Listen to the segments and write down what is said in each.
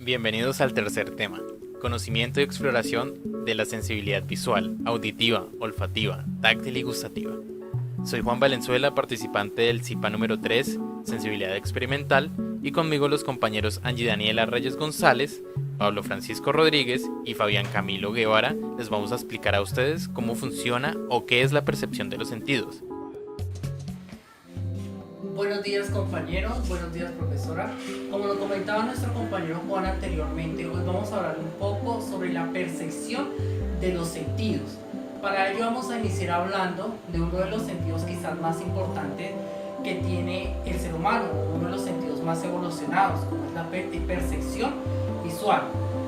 Bienvenidos al tercer tema, conocimiento y exploración de la sensibilidad visual, auditiva, olfativa, táctil y gustativa. Soy Juan Valenzuela, participante del CIPA número 3, Sensibilidad Experimental, y conmigo los compañeros Angie Daniela Reyes González, Pablo Francisco Rodríguez y Fabián Camilo Guevara. Les vamos a explicar a ustedes cómo funciona o qué es la percepción de los sentidos. Buenos días compañeros, buenos días profesora. Como lo comentaba nuestro compañero Juan anteriormente, hoy vamos a hablar un poco sobre la percepción de los sentidos. Para ello vamos a iniciar hablando de uno de los sentidos quizás más importantes que tiene el ser humano, uno de los sentidos más evolucionados, como es la percepción visual.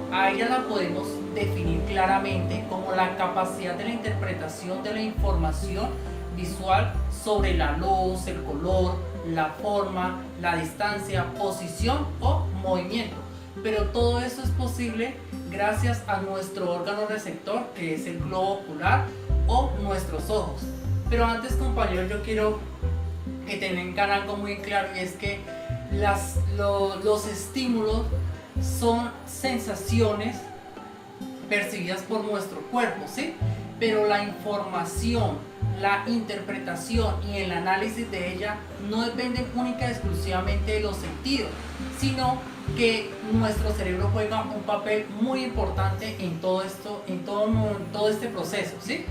A ella la podemos definir claramente como la capacidad de la interpretación de la información visual sobre la luz, el color, la forma, la distancia, posición o movimiento. Pero todo eso es posible gracias a nuestro órgano receptor, que es el globo ocular o nuestros ojos. Pero antes, compañeros, yo quiero que tengan algo muy claro, y es que los estímulos son sensaciones percibidas por nuestro cuerpo, ¿sí? Pero la información, la interpretación y el análisis de ella no dependen única y exclusivamente de los sentidos, sino que nuestro cerebro juega un papel muy importante en todo esto, en todo este proceso, ¿sí?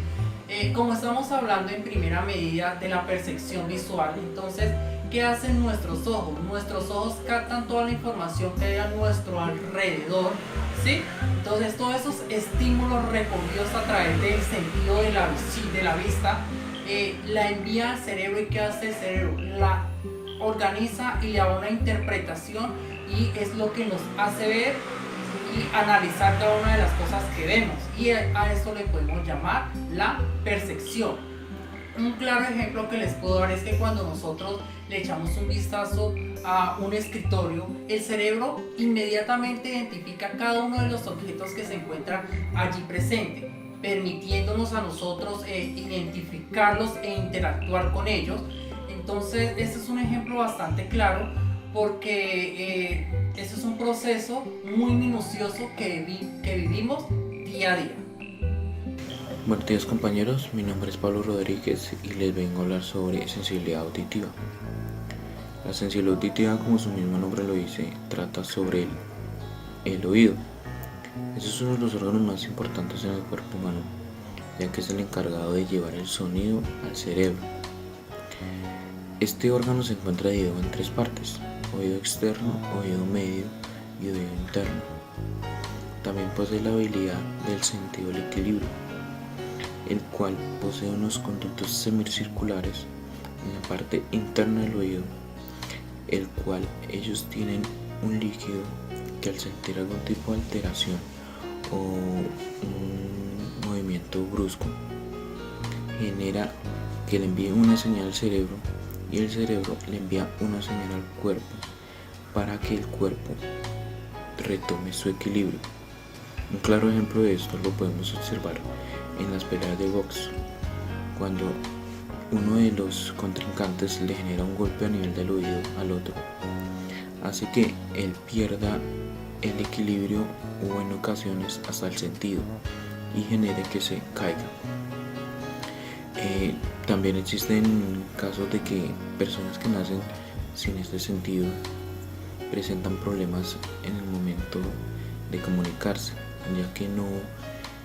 Como estamos hablando en primera medida de la percepción visual, entonces, ¿qué hacen nuestros ojos? Nuestros ojos captan toda la información que hay a nuestro alrededor, ¿sí? Entonces, todos esos estímulos recogidos a través del sentido de la vista, la envía al cerebro. ¿Y qué hace el cerebro? La organiza y le da una interpretación, y es lo que nos hace ver y analizar cada una de las cosas que vemos, y a eso le podemos llamar la percepción. Un claro ejemplo que les puedo dar es que cuando nosotros le echamos un vistazo a un escritorio, el cerebro inmediatamente identifica cada uno de los objetos que se encuentran allí presente, permitiéndonos a nosotros identificarlos e interactuar con ellos. Entonces, este es un ejemplo bastante claro, porque este es un proceso muy minucioso que vivimos día a día. Buenos días compañeros, mi nombre es Pablo Rodríguez y les vengo a hablar sobre sensibilidad auditiva. La sensibilidad auditiva, como su mismo nombre lo dice, trata sobre el oído. Ese es uno de los órganos más importantes en el cuerpo humano, ya que es el encargado de llevar el sonido al cerebro. Este órgano se encuentra dividido en tres partes: oído externo, oído medio y oído interno. También posee la habilidad del sentido del equilibrio, el cual posee unos conductos semicirculares en la parte interna del oído, el cual ellos tienen un líquido que, al sentir algún tipo de alteración o un movimiento brusco, genera que le envíe una señal al cerebro, y el cerebro le envía una señal al cuerpo para que el cuerpo retome su equilibrio. Un claro ejemplo de esto lo podemos observar en las peleas de box, cuando uno de los contrincantes le genera un golpe a nivel del oído al otro, hace que él pierda el equilibrio o en ocasiones hasta el sentido, y genere que se caiga. También existen casos de que personas que nacen sin este sentido presentan problemas en el momento de comunicarse, ya que no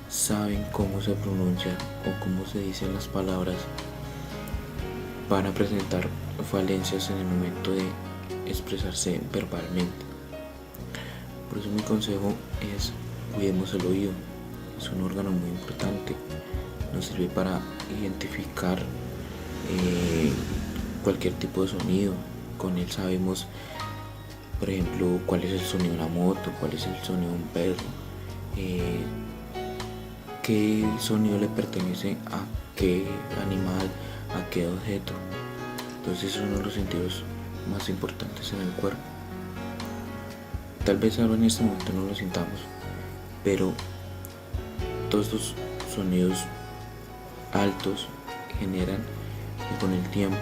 saben cómo se pronuncia o cómo se dicen las palabras. Van a presentar falencias en el momento de expresarse verbalmente. Por eso mi consejo es: cuidemos el oído. Es un órgano muy importante, nos sirve para identificar cualquier tipo de sonido. Con él sabemos, por ejemplo, cuál es el sonido de una moto, cuál es el sonido de un perro, qué sonido le pertenece a qué animal, a qué objeto. Entonces es uno de los sentidos más importantes en el cuerpo. Tal vez ahora en este momento no lo sintamos, pero todos estos sonidos altos generan que con el tiempo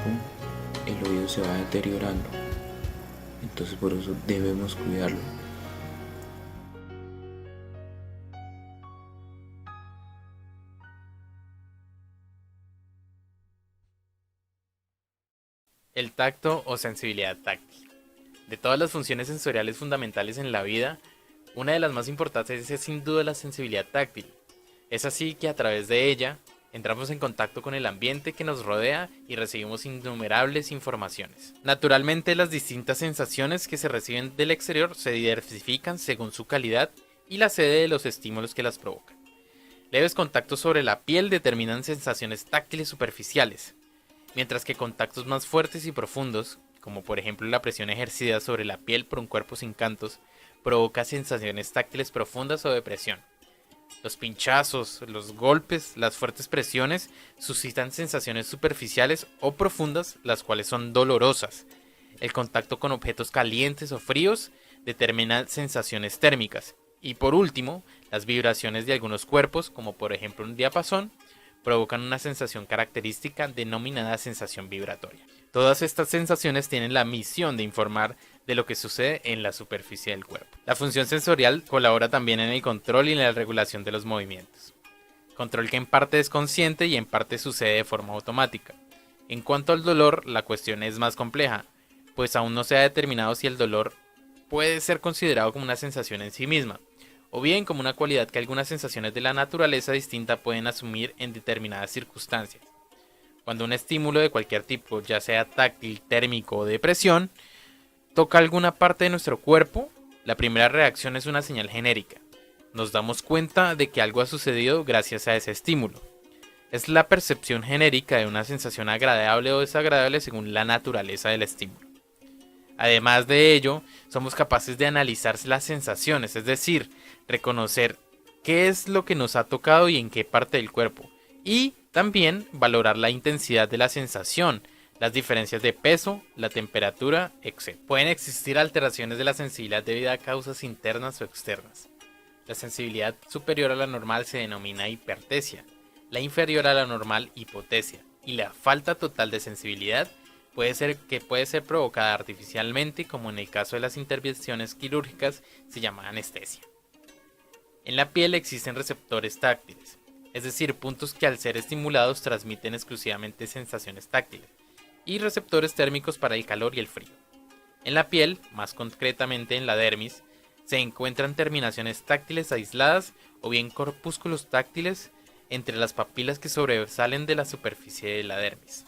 el oído se va deteriorando. Entonces por eso debemos cuidarlo. El tacto o sensibilidad táctil. De todas las funciones sensoriales fundamentales en la vida, una de las más importantes es sin duda la sensibilidad táctil. Es así que a través de ella entramos en contacto con el ambiente que nos rodea y recibimos innumerables informaciones. Naturalmente, las distintas sensaciones que se reciben del exterior se diversifican según su calidad y la sede de los estímulos que las provocan. Leves contactos sobre la piel determinan sensaciones táctiles superficiales, mientras que contactos más fuertes y profundos, como por ejemplo la presión ejercida sobre la piel por un cuerpo sin cantos, provoca sensaciones táctiles profundas o de presión. Los pinchazos, los golpes, las fuertes presiones suscitan sensaciones superficiales o profundas, las cuales son dolorosas. El contacto con objetos calientes o fríos determina sensaciones térmicas. Y por último, las vibraciones de algunos cuerpos, como por ejemplo un diapasón, provocan una sensación característica denominada sensación vibratoria. Todas estas sensaciones tienen la misión de informar de lo que sucede en la superficie del cuerpo. La función sensorial colabora también en el control y en la regulación de los movimientos. Control que en parte es consciente y en parte sucede de forma automática. En cuanto al dolor, la cuestión es más compleja, pues aún no se ha determinado si el dolor puede ser considerado como una sensación en sí misma, o bien como una cualidad que algunas sensaciones de la naturaleza distinta pueden asumir en determinadas circunstancias. Cuando un estímulo de cualquier tipo, ya sea táctil, térmico o de presión, toca alguna parte de nuestro cuerpo, la primera reacción es una señal genérica. Nos damos cuenta de que algo ha sucedido gracias a ese estímulo. Es la percepción genérica de una sensación agradable o desagradable según la naturaleza del estímulo. Además de ello, somos capaces de analizar las sensaciones, es decir, reconocer qué es lo que nos ha tocado y en qué parte del cuerpo, y también valorar la intensidad de la sensación, las diferencias de peso, la temperatura, etc. Pueden existir alteraciones de la sensibilidad debido a causas internas o externas. La sensibilidad superior a la normal se denomina hipertesia, la inferior a la normal hipotesia, y la falta total de sensibilidad puede ser provocada artificialmente, como en el caso de las intervenciones quirúrgicas se llama anestesia. En la piel existen receptores táctiles, es decir, puntos que al ser estimulados transmiten exclusivamente sensaciones táctiles, y receptores térmicos para el calor y el frío. En la piel, más concretamente en la dermis, se encuentran terminaciones táctiles aisladas o bien corpúsculos táctiles entre las papilas que sobresalen de la superficie de la dermis.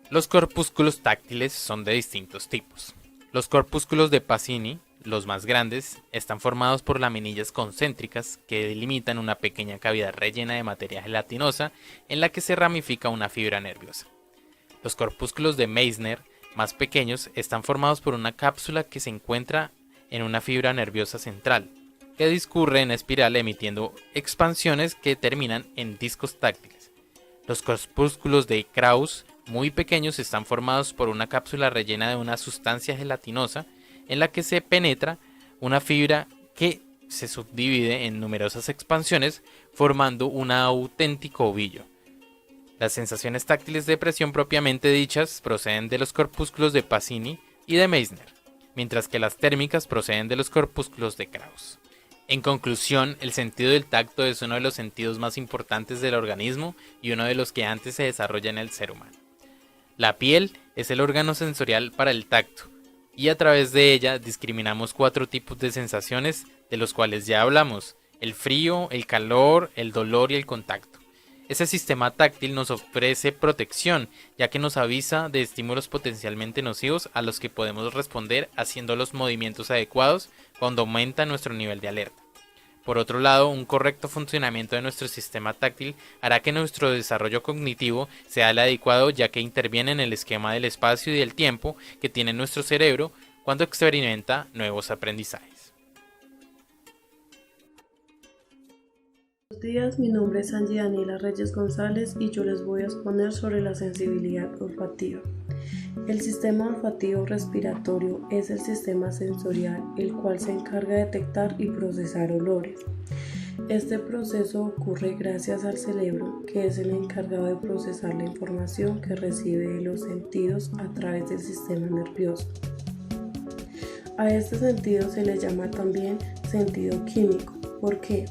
Los corpúsculos táctiles son de distintos tipos. Los corpúsculos de Pacini, los más grandes, están formados por laminillas concéntricas que delimitan una pequeña cavidad rellena de materia gelatinosa en la que se ramifica una fibra nerviosa. Los corpúsculos de Meissner, más pequeños, están formados por una cápsula que se encuentra en una fibra nerviosa central, que discurre en espiral emitiendo expansiones que terminan en discos táctiles. Los corpúsculos de Krauss, muy pequeños, están formados por una cápsula rellena de una sustancia gelatinosa en la que se penetra una fibra que se subdivide en numerosas expansiones formando un auténtico ovillo. Las sensaciones táctiles de presión propiamente dichas proceden de los corpúsculos de Pacini y de Meissner, mientras que las térmicas proceden de los corpúsculos de Krauss. En conclusión, el sentido del tacto es uno de los sentidos más importantes del organismo y uno de los que antes se desarrolla en el ser humano. La piel es el órgano sensorial para el tacto, y a través de ella discriminamos 4 tipos de sensaciones de los cuales ya hablamos: el frío, el calor, el dolor y el contacto. Ese sistema táctil nos ofrece protección, ya que nos avisa de estímulos potencialmente nocivos a los que podemos responder haciendo los movimientos adecuados cuando aumenta nuestro nivel de alerta. Por otro lado, un correcto funcionamiento de nuestro sistema táctil hará que nuestro desarrollo cognitivo sea el adecuado, ya que interviene en el esquema del espacio y del tiempo que tiene nuestro cerebro cuando experimenta nuevos aprendizajes. Buenos días, mi nombre es Angie Daniela Reyes González y yo les voy a exponer sobre la sensibilidad olfativa. El sistema olfativo respiratorio es el sistema sensorial el cual se encarga de detectar y procesar olores. Este proceso ocurre gracias al cerebro, que es el encargado de procesar la información que recibe de los sentidos a través del sistema nervioso. A este sentido se le llama también sentido químico. ¿Por qué?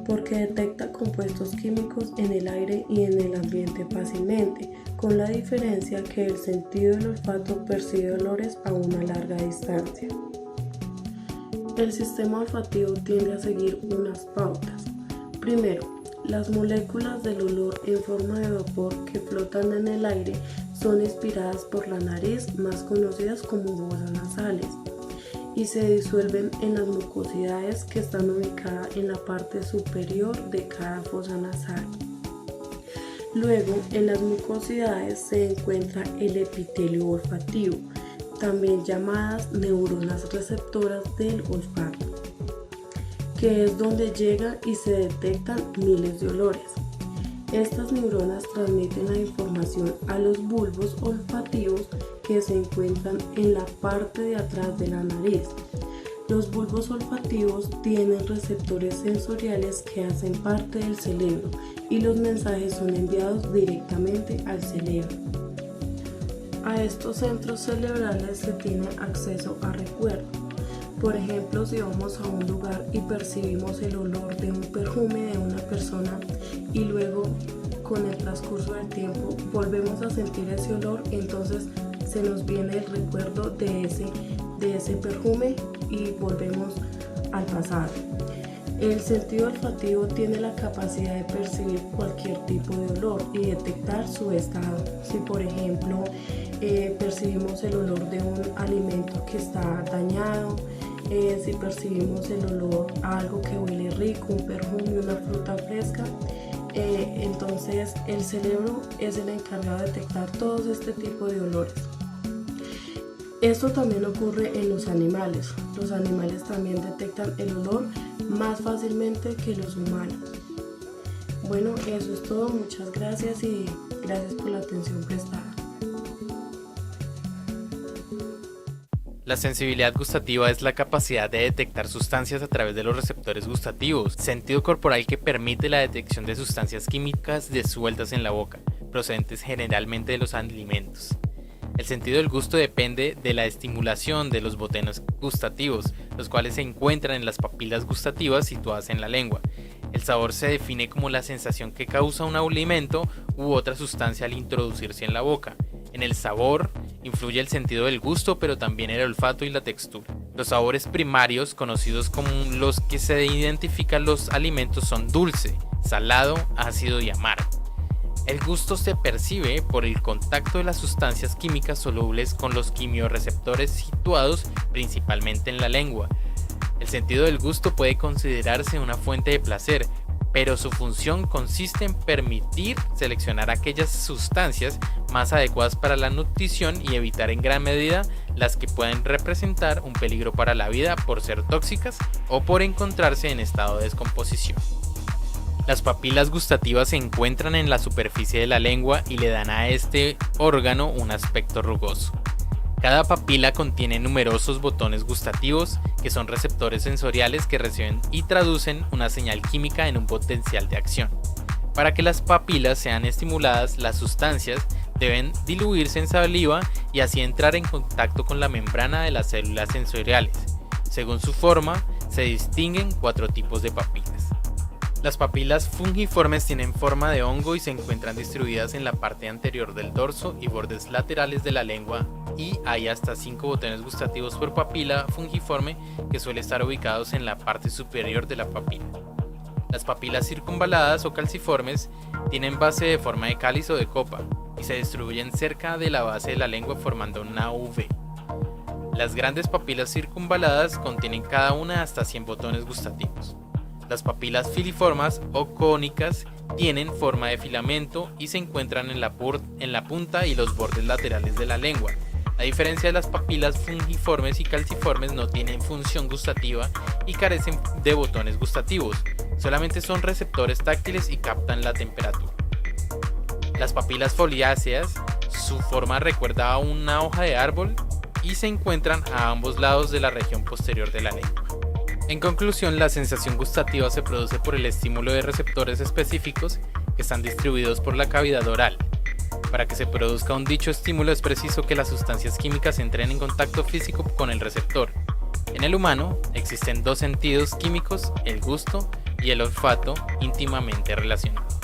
Porque detecta compuestos químicos en el aire y en el ambiente fácilmente, con la diferencia que el sentido del olfato percibe olores a una larga distancia. El sistema olfativo tiende a seguir unas pautas. Primero, las moléculas del olor en forma de vapor que flotan en el aire son inspiradas por la nariz, más conocidas como fosas nasales, y se disuelven en las mucosidades que están ubicadas en la parte superior de cada fosa nasal. Luego, en las mucosidades se encuentra el epitelio olfativo, también llamadas neuronas receptoras del olfato, que es donde llegan y se detectan miles de olores. Estas neuronas transmiten la información a los bulbos olfativos que se encuentran en la parte de atrás de la nariz. Los bulbos olfativos tienen receptores sensoriales que hacen parte del cerebro y los mensajes son enviados directamente al cerebro. A estos centros cerebrales se tiene acceso a recuerdo. Por ejemplo, si vamos a un lugar y percibimos el olor de un perfume de una persona y luego con el transcurso del tiempo volvemos a sentir ese olor, entonces se nos viene el recuerdo de ese perfume y volvemos al pasado. El sentido olfativo tiene la capacidad de percibir cualquier tipo de olor y detectar su estado. Si por ejemplo percibimos el olor de un alimento que está dañado, si percibimos el olor a algo que huele rico, un perfume, una fruta fresca, entonces el cerebro es el encargado de detectar todos este tipo de olores. Esto también ocurre en los animales. Los animales también detectan el olor más fácilmente que los humanos. Bueno, eso es todo. Muchas gracias y gracias por la atención prestada. La sensibilidad gustativa es la capacidad de detectar sustancias a través de los receptores gustativos, sentido corporal que permite la detección de sustancias químicas disueltas en la boca, procedentes generalmente de los alimentos. El sentido del gusto depende de la estimulación de los botones gustativos, los cuales se encuentran en las papilas gustativas situadas en la lengua. El sabor se define como la sensación que causa un alimento u otra sustancia al introducirse en la boca. En el sabor influye el sentido del gusto, pero también el olfato y la textura. Los sabores primarios, conocidos como los que se identifican los alimentos, son dulce, salado, ácido y amargo. El gusto se percibe por el contacto de las sustancias químicas solubles con los quimiorreceptores situados principalmente en la lengua. El sentido del gusto puede considerarse una fuente de placer, pero su función consiste en permitir seleccionar aquellas sustancias más adecuadas para la nutrición y evitar en gran medida las que pueden representar un peligro para la vida por ser tóxicas o por encontrarse en estado de descomposición. Las papilas gustativas se encuentran en la superficie de la lengua y le dan a este órgano un aspecto rugoso. Cada papila contiene numerosos botones gustativos que son receptores sensoriales que reciben y traducen una señal química en un potencial de acción. Para que las papilas sean estimuladas, las sustancias deben diluirse en saliva y así entrar en contacto con la membrana de las células sensoriales. Según su forma, se distinguen 4 tipos de papilas. Las papilas fungiformes tienen forma de hongo y se encuentran distribuidas en la parte anterior del dorso y bordes laterales de la lengua, y hay hasta 5 botones gustativos por papila fungiforme que suelen estar ubicados en la parte superior de la papila. Las papilas circunvaladas o calciformes tienen base de forma de cáliz o de copa y se distribuyen cerca de la base de la lengua formando una V. Las grandes papilas circunvaladas contienen cada una hasta 100 botones gustativos. Las papilas filiformes o cónicas tienen forma de filamento y se encuentran en la punta y los bordes laterales de la lengua. A diferencia de las papilas fungiformes y calciformes, no tienen función gustativa y carecen de botones gustativos, solamente son receptores táctiles y captan la temperatura. Las papilas foliáceas, su forma recuerda a una hoja de árbol y se encuentran a ambos lados de la región posterior de la lengua. En conclusión, la sensación gustativa se produce por el estímulo de receptores específicos que están distribuidos por la cavidad oral. Para que se produzca un dicho estímulo es preciso que las sustancias químicas entren en contacto físico con el receptor. En el humano existen 2 sentidos químicos, el gusto y el olfato, íntimamente relacionados.